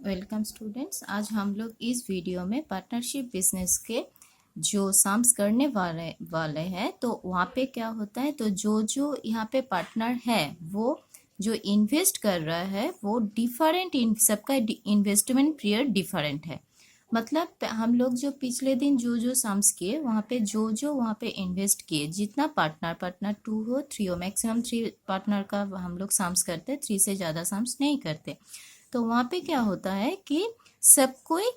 Welcome students. आज हम लोग इस वीडियो में पार्टनरशिप बिजनेस के जो सम्स करने वाले हैं, तो वहाँ पे क्या होता है, तो जो यहाँ पे पार्टनर है वो जो इन्वेस्ट कर रहा है वो डिफरेंट, सबका इन्वेस्टमेंट पीरियड डिफरेंट है। मतलब हम लोग जो पिछले दिन जो सम्स किए वहाँ पे जो वहाँ पे इन्वेस्ट किए, जितना पार्टनर 2 हो 3 हो, मैक्सिमम 3 पार्टनर का हम लोग सम्स करते, 3 से ज़्यादा सम्स नहीं करते। तो वहाँ पे क्या होता है कि सब कोई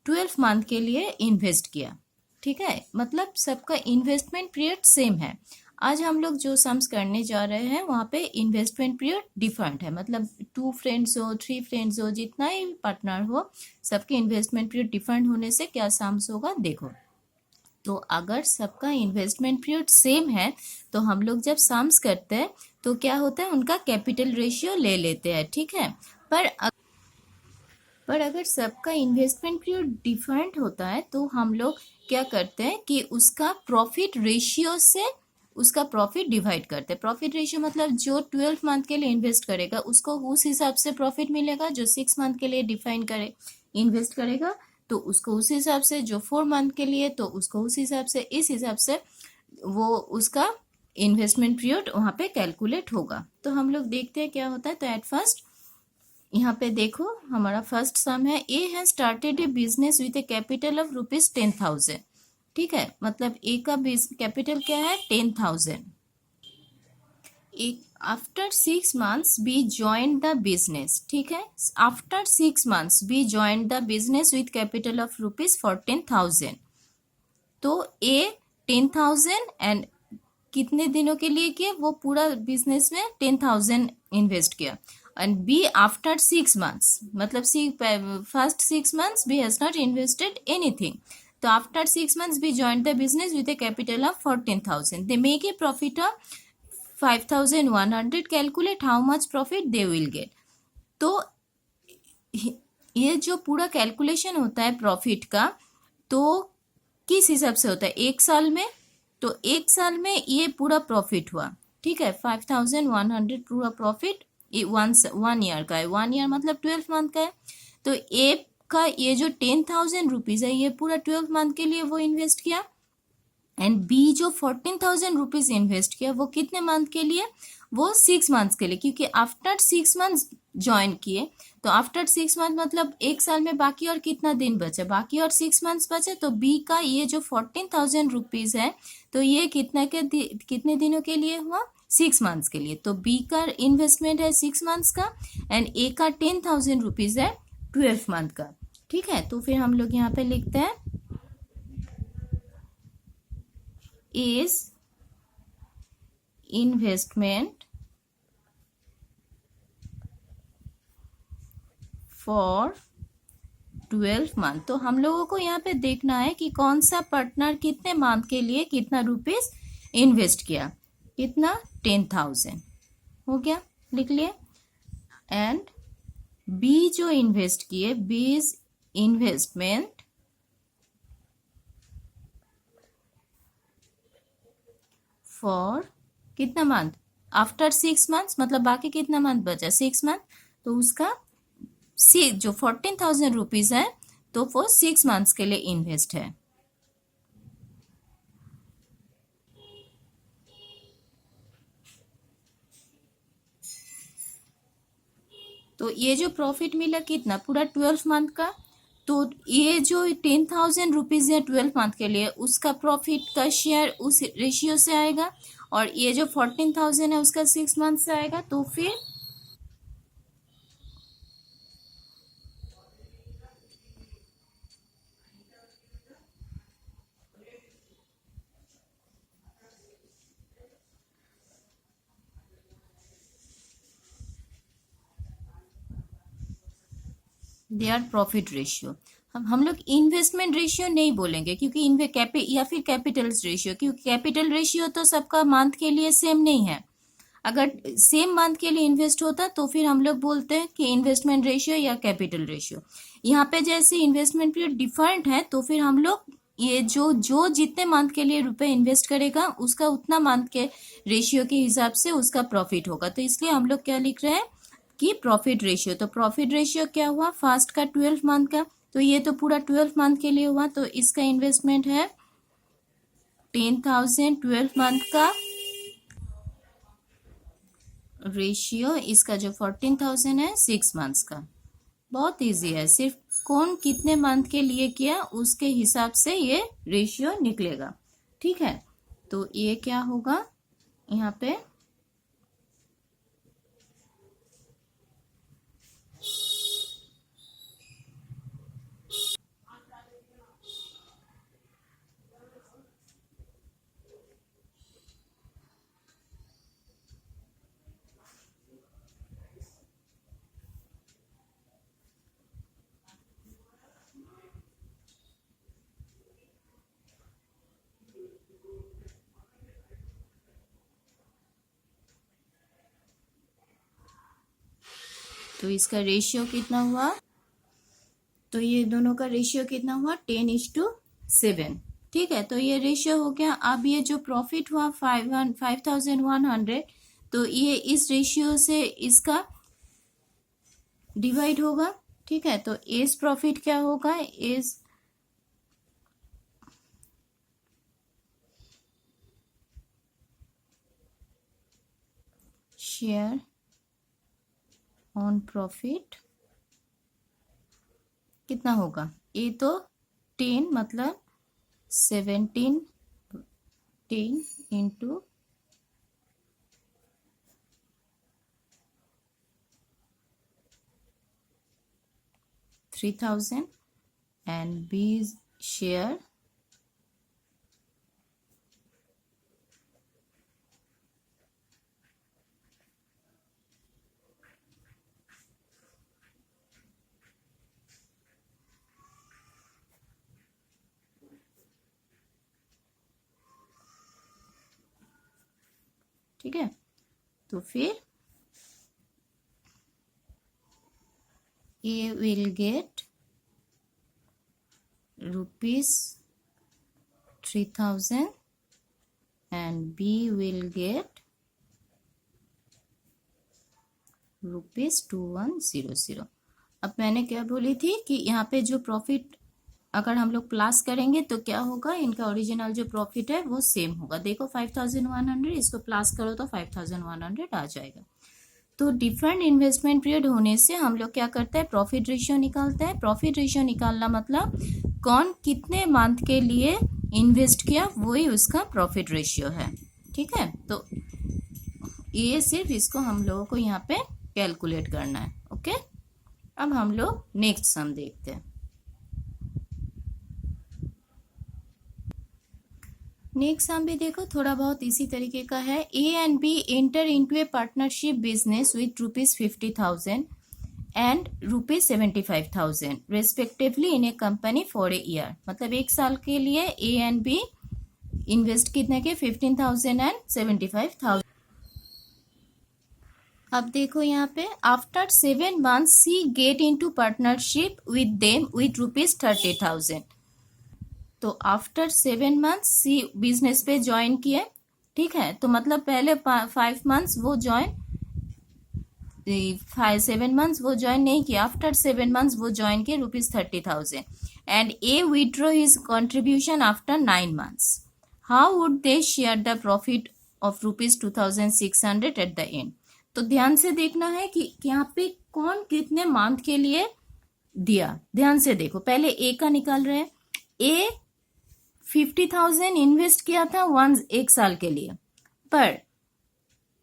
12 मंथ के लिए इन्वेस्ट किया, ठीक है। मतलब सबका इन्वेस्टमेंट पीरियड सेम है। आज हम लोग जो सम्स करने जा रहे हैं वहाँ पे इन्वेस्टमेंट पीरियड डिफरेंट है। मतलब 2 फ्रेंड्स हो, 3 फ्रेंड्स हो, जितना ही पार्टनर हो, सबके इन्वेस्टमेंट पीरियड डिफरेंट होने से क्या सम्स होगा देखो। तो अगर सबका इन्वेस्टमेंट पीरियड सेम है तो हम लोग जब सम्स करते हैं तो क्या होता है, उनका कैपिटल रेशियो ले लेते हैं, ठीक है। पर अगर सबका इन्वेस्टमेंट पीरियड डिफरेंट होता है तो हम लोग क्या करते हैं कि उसका प्रॉफिट रेशियो से उसका प्रॉफिट डिवाइड करते हैं। प्रॉफिट रेशियो मतलब जो 12 मंथ के लिए इन्वेस्ट करेगा उसको उस हिसाब से प्रॉफिट मिलेगा, जो 6 मंथ के लिए डिफाइन करे इन्वेस्ट करेगा तो उसको उस हिसाब से, जो 4 मंथ के लिए तो उसको उस हिसाब से, इस हिसाब से वो उसका इन्वेस्टमेंट पीरियड वहाँ पे कैलकुलेट होगा। तो हम लोग देखते हैं क्या होता है। तो एट फर्स्ट यहाँ पे देखो, हमारा फर्स्ट सम है, A has started A business with A capital of ₹10,000, ठीक है। मतलब ए का कैपिटल क्या है, 10,000। After 6 months B join the business, ठीक है। After 6 months B join the business with capital of ₹14,000। तो ए 10,000 एंड कितने दिनों के लिए किया, वो पूरा बिजनेस में 10,000 इन्वेस्ट किया। एंड बी आफ्टर 6 months, मतलब first 6 months B has not invested anything. तो after 6 months B joined the business with a capital of 14,000। They make a profit of 5,100। Calculate how much profit they will get. तो ये जो पूरा calculation होता है profit का, तो किस हिसाब से होता है, एक साल में। तो एक साल में ये पूरा प्रॉफिट हुआ, ठीक है। 5,100 पूरा प्रॉफिट 1 ईयर का है। 1 ईयर मतलब 12 मंथ का है। तो ए का ये जो 10,000 रुपीज है, ये पूरा 12 मंथ के लिए वो इन्वेस्ट किया। एंड बी जो 14,000 रुपीज इन्वेस्ट किया वो कितने मंथ के लिए, वो 6 मंथ्स के लिए, क्योंकि आफ्टर 6 मंथ्स ज्वाइन किए। तो आफ्टर 6 मंथ मतलब एक साल में बाकी और कितना दिन बचे, बाकी और 6 मंथ्स बचे। तो बी का ये जो 14,000 रुपीज है, तो ये कितने दिनों के लिए हुआ, 6 मंथ्स के लिए। तो बी का इन्वेस्टमेंट है 6 मंथ्स का एंड ए का 10,000 रुपीज है 12 मंथ का, ठीक है। तो फिर हम लोग यहाँ पे लिखते हैं is investment for 12 मंथ। तो हम लोगों को यहाँ पे देखना है कि कौन सा पार्टनर कितने मंथ के लिए कितना रुपीस इन्वेस्ट किया, कितना 10,000 हो गया, लिख लिए। एंड बी जो इन्वेस्ट किए, बीज इन्वेस्टमेंट फॉर कितना मंथ, आफ्टर 6 months मतलब बाकी कितना मंथ बचा, 6 मंथ। तो उसका जो 14,000 रुपीज है तो वो 6 मंथ्स के लिए इन्वेस्ट है। तो ये जो प्रॉफिट मिला कितना, पूरा 12 मंथ का। तो ये जो 10,000 रुपीज है 12 मंथ के लिए, उसका प्रॉफिट का शेयर उस रेशियो से आएगा। और ये जो 14,000 है उसका 6 मंथ से आएगा। तो फिर दे आर प्रॉफिट रेशियो। हम लोग इन्वेस्टमेंट रेशियो नहीं बोलेंगे, क्योंकि या फिर कैपिटल रेशियो, क्योंकि कैपिटल रेशियो तो सबका मंथ के लिए सेम नहीं है। अगर सेम मंथ के लिए इन्वेस्ट होता तो फिर हम लोग बोलते हैं कि इन्वेस्टमेंट रेशियो या कैपिटल रेशियो। यहाँ पे जैसे इन्वेस्टमेंट पीरियड डिफरेंट है तो फिर हम लोग ये जो जितने मंथ के लिए रुपए इन्वेस्ट करेगा उसका उतना मंथ के रेशियो के हिसाब से उसका प्रॉफिट होगा। तो इसलिए हम लोग क्या लिख रहे हैं की प्रॉफिट रेशियो। तो प्रॉफिट रेशियो क्या हुआ, फर्स्ट का 12 मंथ का, तो ये तो पूरा 12 मंथ के लिए हुआ, तो इसका इन्वेस्टमेंट है 10,000 12 मंथ का, रेशियो इसका जो 14,000 है 6 मंथ्स का। बहुत इजी है, सिर्फ कौन कितने मंथ के लिए किया उसके हिसाब से ये रेशियो निकलेगा। ठीक है, तो ये क्या होगा यहाँ पे, तो इसका रेशियो कितना हुआ, तो ये दोनों का रेशियो कितना हुआ 10:7। ठीक है, तो ये रेशियो हो गया। अब ये जो प्रॉफिट हुआ 5,100, तो ये इस रेशियो से इसका डिवाइड होगा। ठीक है, तो एस प्रॉफिट क्या होगा, एस शेयर ऑन प्रॉफिट कितना होगा, ये तो 10 मतलब 17, 10 इंटू 3,000 एंड बी शेयर ठीक है, तो फिर A will get ₹3,000 and B will get ₹2100। अब मैंने क्या बोली थी कि यहाँ पे जो प्रॉफिट अगर हम लोग प्लस करेंगे तो क्या होगा, इनका ओरिजिनल जो प्रॉफिट है वो सेम होगा। देखो 5,100, इसको प्लस करो तो 5,100 आ जाएगा। तो डिफरेंट इन्वेस्टमेंट पीरियड होने से हम लोग क्या करते हैं, प्रॉफिट रेशियो निकालते हैं। प्रॉफिट रेशियो निकालना मतलब कौन कितने मंथ के लिए इन्वेस्ट किया वही उसका प्रॉफिट रेशियो है। ठीक है, तो ये सिर्फ इसको हम लोगों को यहाँ पे कैलकुलेट करना है। ओके, अब हम लोग नेक्स्ट सम देखते हैं। नेक्स्ट सम भी देखो थोड़ा बहुत इसी तरीके का है। A and B enter into a partnership business with ₹50,000 and ₹75,000 respectively in a company for a year. मतलब एक साल के लिए ए एंड बी इन्वेस्ट कितने के, 15,000 एंड 75,000। अब देखो यहाँ पे after 7 months C get into partnership with them with ₹30,000। तो आफ्टर 7 months सी बिजनेस पे ज्वाइन किए। ठीक है, तो मतलब पहले 5 months वो ज्वाइन, 7 months वो ज्वाइन नहीं किया, आफ्टर 7 months वो ज्वाइन किए ₹30,000 and A withdraw his contribution after 9 months। How would they share the profit of ₹2,600 at the end. तो ध्यान से देखना है कि यहाँ पे कौन कितने मंथ के लिए दिया। ध्यान से देखो, पहले ए का निकाल रहे हैं। ए 50,000 इन्वेस्ट किया था एक साल के लिए, पर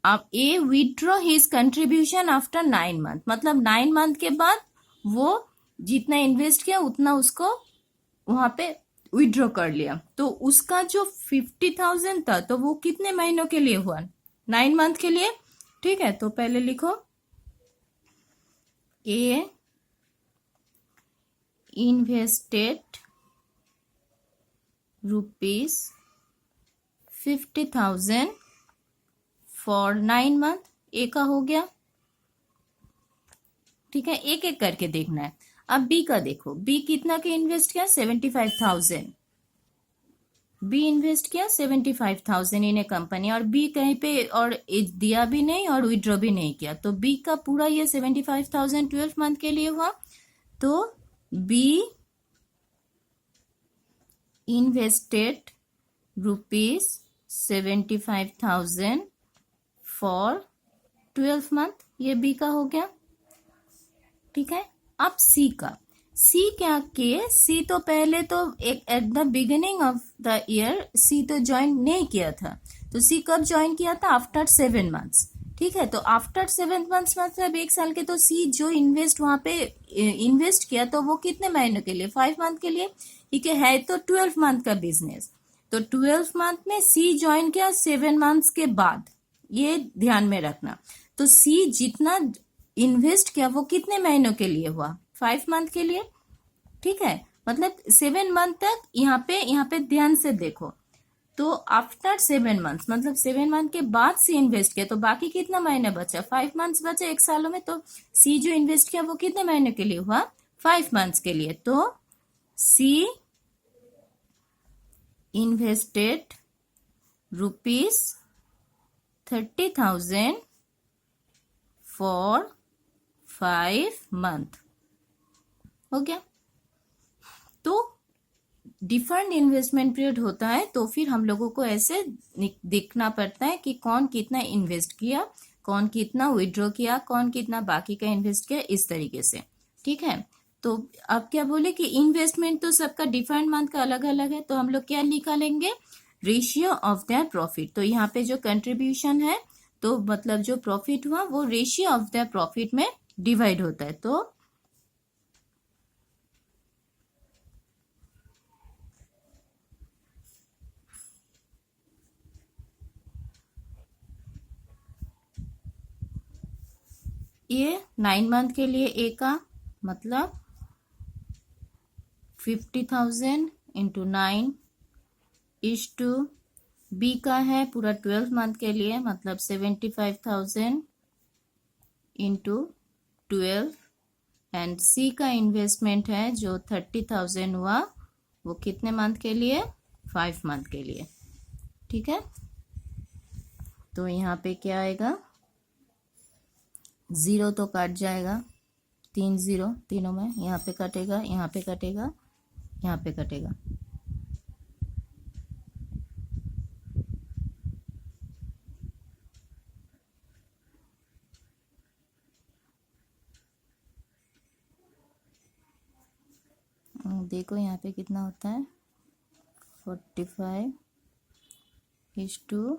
अब A withdraw his contribution after 9 month, मतलब 9 month के बाद वो जितना इन्वेस्ट किया उतना उसको वहां पे विड्रॉ कर लिया। तो उसका जो 50,000 था तो वो कितने महीनों के लिए हुआ, 9 month के लिए। ठीक है, तो पहले लिखो ए इन्वेस्टेड ₹50,000 फॉर 9 month। ए का हो गया। ठीक है, एक एक करके देखना है। अब बी का देखो, बी कितना के इन्वेस्ट किया, 75,000। बी इन्वेस्ट किया 75,000 इन ए कंपनी, और बी कहीं पे और दिया भी नहीं और विड्रॉ भी नहीं किया, तो बी का पूरा ये 75,000 12 मंथ के लिए हुआ। तो बी इन्वेस्टेड ₹75,000 फॉर 12 मंथ, ये बी का हो गया। ठीक है, अब सी का, सी क्या किए, सी तो पहले तो at the beginning of the year C तो ज्वाइन नहीं किया था, तो सी कब ज्वाइन किया था, आफ्टर 7 मंथ्स। ठीक है, तो आफ्टर 7 मंथ्स मतलब 1 साल के, तो सी जो इन्वेस्ट वहां पे इन्वेस्ट किया तो वो कितने महीनों के लिए, 5 मंथ के लिए। ठीक है तो 12 मंथ का बिजनेस, तो 12 मंथ में सी ज्वाइन किया 7 मंथ्स के बाद, ये ध्यान में रखना। तो सी जितना इन्वेस्ट किया वो कितने महीनों के लिए हुआ, 5 मंथ के लिए। ठीक है, मतलब 7 मंथ तक, यहाँ पे ध्यान से देखो, तो आफ्टर 7 मंथ्स मतलब 7 मंथ के बाद सी इन्वेस्ट किया, तो बाकी कितना महीना बचा, 5 मंथ्स बचा 1 सालों में, तो सी जो इन्वेस्ट किया वो कितने महीने के लिए हुआ, 5 मंथ्स के लिए। तो सी इन्वेस्टेड ₹30,000 फॉर 5 मंथ, हो गया। तो डिफरेंट इन्वेस्टमेंट पीरियड होता है, तो फिर हम लोगों को ऐसे दिखना पड़ता है कि कौन कितना इन्वेस्ट किया, कौन कितना विड्रॉ किया, कौन कितना बाकी का इन्वेस्ट किया, इस तरीके से। ठीक है, तो अब क्या बोले कि इन्वेस्टमेंट तो सबका डिफरेंट मंथ का अलग अलग है, तो हम लोग क्या निकालेंगे, रेशियो ऑफ देयर प्रॉफिट। तो यहाँ पे जो कंट्रीब्यूशन है, तो मतलब जो प्रॉफिट हुआ वो रेशियो ऑफ देयर प्रॉफिट में डिवाइड होता है। तो ये 9 मंथ के लिए ए का मतलब 50,000 इंटू 9 इज टू, बी का है पूरा 12 मंथ के लिए मतलब 75,000 इंटू 12, एंड सी का इन्वेस्टमेंट है जो 30,000 हुआ, वो कितने मंथ के लिए, 5 मंथ के लिए। ठीक है, तो यहाँ पे क्या आएगा, 0 तो कट जाएगा, 3 0 तीनों में, यहाँ पे कटेगा, यहाँ पे कटेगा, यहाँ पे कटेगा। देखो यहाँ पे कितना होता है, 45 इज टू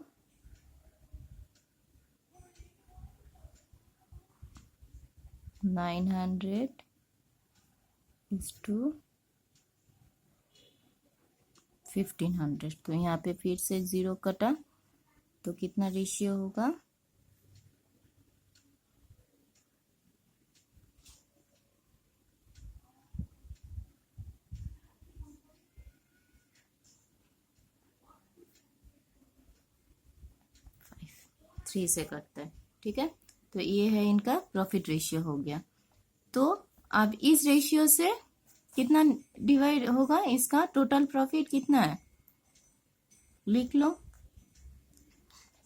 900 इज टू 1500। तो यहाँ पे फिर से 0 कटा, तो कितना रेशियो होगा, 3 से कटता है। ठीक है, तो ये है इनका प्रॉफिट रेशियो हो गया। तो अब इस रेशियो से कितना डिवाइड होगा, इसका टोटल प्रॉफिट कितना है, लिख लो,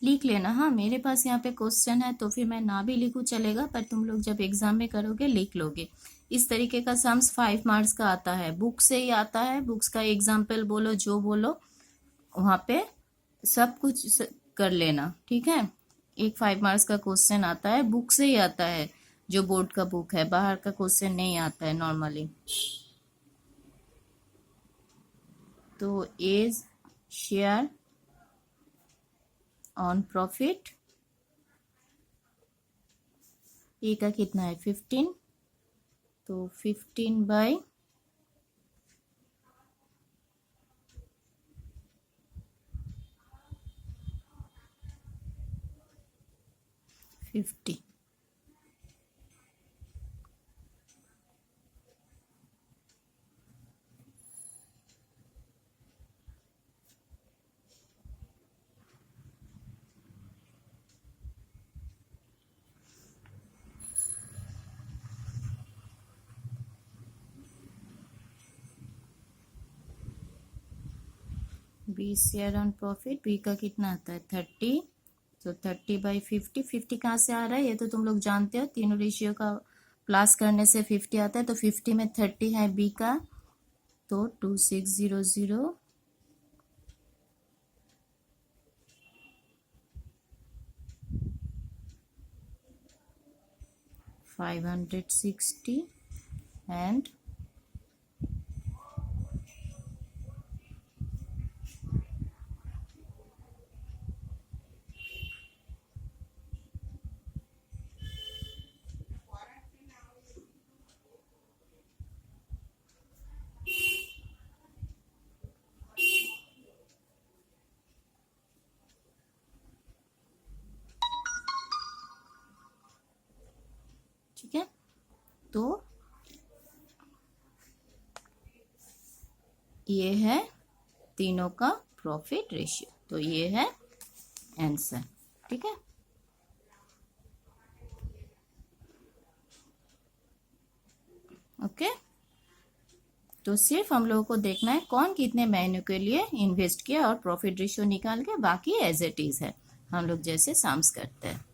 लिख लेना। हाँ, मेरे पास यहाँ पे क्वेश्चन है तो फिर मैं ना भी लिखूँ चलेगा, पर तुम लोग जब एग्जाम में करोगे लिख लोगे। इस तरीके का सम्स 5 मार्क्स का आता है, बुक से ही आता है, बुक्स का एग्जाम्पल बोलो जो बोलो, वहाँ पे सब कुछ कर लेना। ठीक है, एक 5 मार्क्स का क्वेश्चन आता है, बुक से ही आता है, जो बोर्ड का बुक है, बाहर का क्वेश्चन नहीं आता है नॉर्मली। तो as share on profit, A का कितना है 15, तो 15/50, B share on profit, B का कितना आता है 30, तो 30/50, 50 कहाँ से आ रहा है ये तो तुम लोग जानते हो, तीनों रेशियो का प्लस करने से 50 आता है, तो 50 में 30 है बी का, तो 2600 560 and ठीक है, तो ये है तीनों का प्रॉफिट रेशियो, तो ये है आंसर। ठीक है, ओके, तो सिर्फ हम लोगों को देखना है कौन कितने महीनों के लिए इन्वेस्ट किया और प्रॉफिट रेशियो निकाल के बाकी एज इट इज है, हम लोग जैसे सम्स करते हैं।